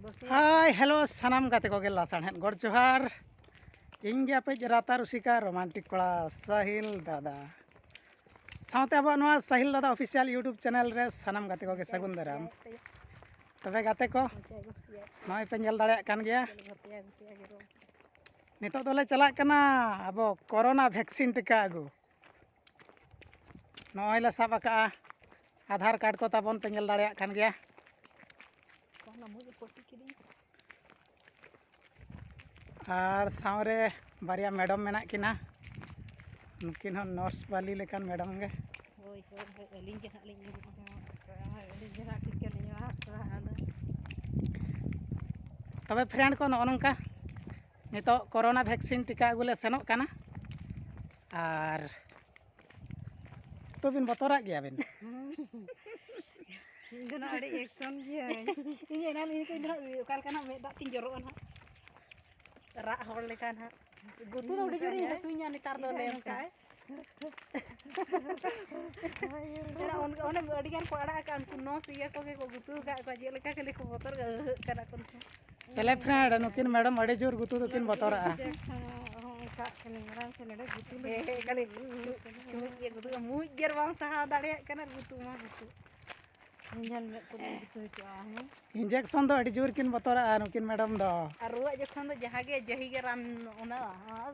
hi hello सानाम गाते को गेला साणहेद गड़ जोहार इंगे पे राता रुसिका रोमांटिक कोड़ा साहिल दादा साउते अब साहिल दादा ऑफिशियल यूट्यूब चैनल रे सानाम गाते को सगुन दाराम तबे गाते को नय पे नेल दाड़े कान गया नितो दोले चला कना अब कोरोना वैक्सीन टिका आगु नय ले साब का आधार कार्ड को ताबन पे नेल दाड़े कान गया और सावरे बारिया मैडम मेना किना नुकिन हो नर्स वाली लेकान मैडम गे तबे फ्रेंड को नोनका नितो कोरोना वैक्सीन टिका अगुले सेनो काना और तो बिन बतरा गया बिन इधर आड़े एक्शन गया इन्हें ना इन्हें को इधर काल काना में दातिन जरो ना रा होड़ लेकान हा गुतु तो उड़ी जोरी हसुइया नितार दो लेम का एरा ओने अडिगान को अड़ा कान को नो सिया को के को गुतु का को जे लेका के को बतर करा कोन चले फ्रेंड नुकिन मैडम अड़े जोर गुतु तो किन बतरा का केनरा से नेडे गुतु ले खाली चुमुक ये गुतु मुज गेर बांग सहा दाड़े कना गुतु मा गुतु इंजेक्शन तो अड़ी जोर किन बतरा नुकिन मैडम दो और रुआ जखन दो जहागे जही गे रान ओना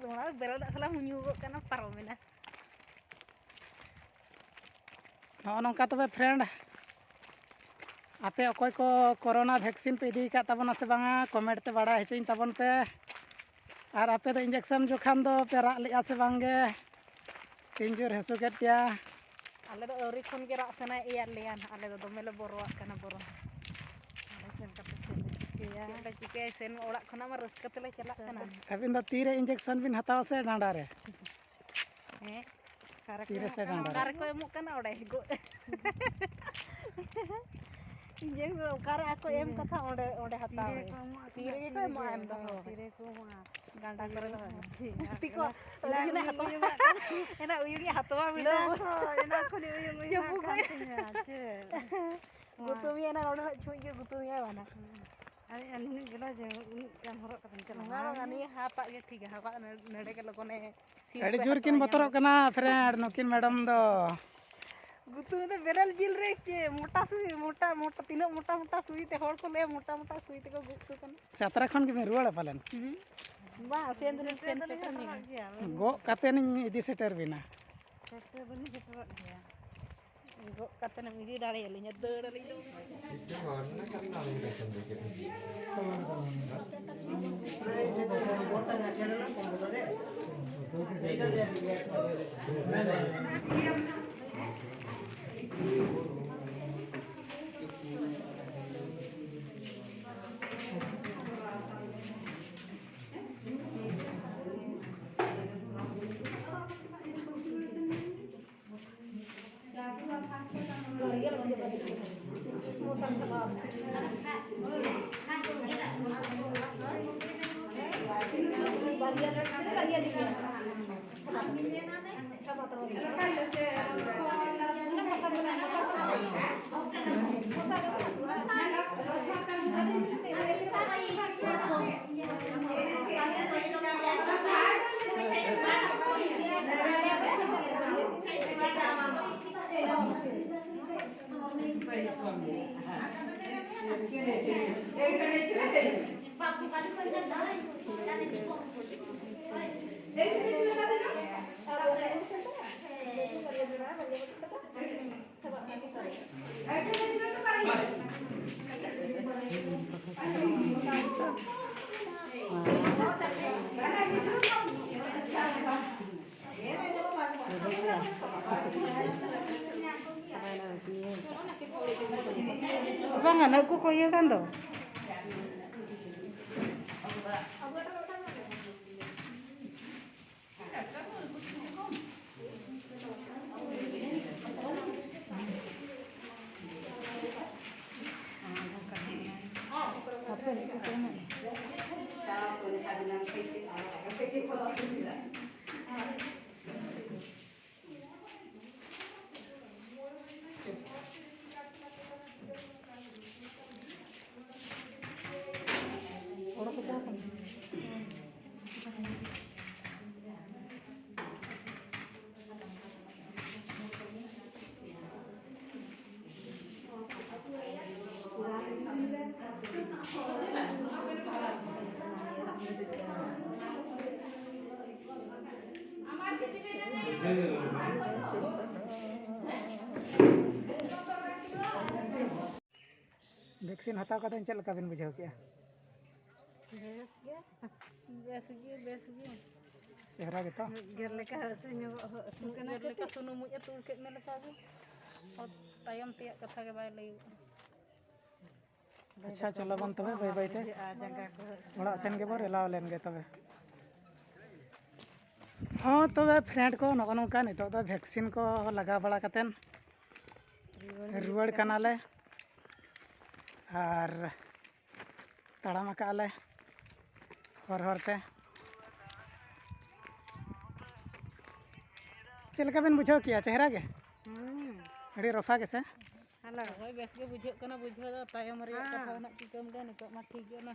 ओना बेरल खला हुन्यु कना पारमेना नोनका तबे फ्रेंड आपे अकोय को कोरोना वैक्सीन पे इदी का तबना से बांगा कमेंट ते बड़ा हेचिन तबन पे और आपे तो इंजेक्शन जोखान दो पे रा लिया से बांगे तीन जोर हसु केतिया आले दो औरी खन के रा सना इयार लेयान आले दो दोमेले बोरोआ कना बोरो आले सेन कते के चिके सेन ओड़ा खना मा रस्का तेले चला कना अबिन दो तीरे इंजेक्शन बिन हताव से डांडा रे हे तीरे से डांडा कार को एमो कना ओड़े गो इंजेक्शन कार को एम कथा ओड़े ओड़े हताव तीरे को एमो एम दो तीरे को गांडा करे दो तिको ओड़े हतवा एना उयुगी हतवा बिलो एना खनि उयुगी कांतिया छे गुतुमी एना ओड़े छुई गुतुमी आवाना अरे अन्नी गेला जे कान हरक कतन चला अनि हापा के ठीक है हापा नेडे के लोगने अड़ी जोर किन बतरो कना फ्रेंड नुकिन मैडम दो गुतुमी तो बेरल जिल रे के मोटा सुई मोटा मोटा तीनो मोटा मोटा सुई ते हर को ले मोटा मोटा सुई ते को गुतु कन सतरा खन के रुवाड़ा पालन बा सेन सेटर नहीं गो काते नि इदी सेटर बिना सेटर बनी सेटर गया गो काते न इदी डाले लिnya दड़ ली bang anakku koyo kan do apa ni kena vaccine हताव कते चेक लगा बिन बुझाव किया बेस गे चेहरा के तो ger leka hasunya sukena leka sunu mu ya tul kek leka ge tayam tiak katha ge bai lay अच्छा चलो बन तबे भाई बैठे jangka ko बड़ा सेन के बोर एलाव लेन गे तबे हाँ तबे फ्रेंड को नगो नौका नितो तो वैक्सीन को लगा बड़ा कतेन रुआड़ कनाले और तड़ाम अकाले हर हरते चलका बिन बुझाव किया चेहरा के अड़ी रफा के से hala hoy bes ge bujhe kana bujhe da tayam re katha na tikam ga ni ma thik ge na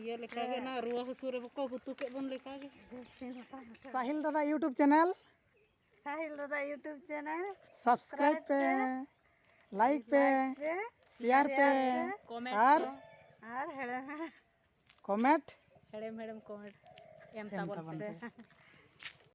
ये leka ge na ruwa husure ko gutu ke bon leka ge साहिल दादा YouTube channel sahil dada youtube channel subscribe पे like पे share पे और ar hede comment hedem comment em tabon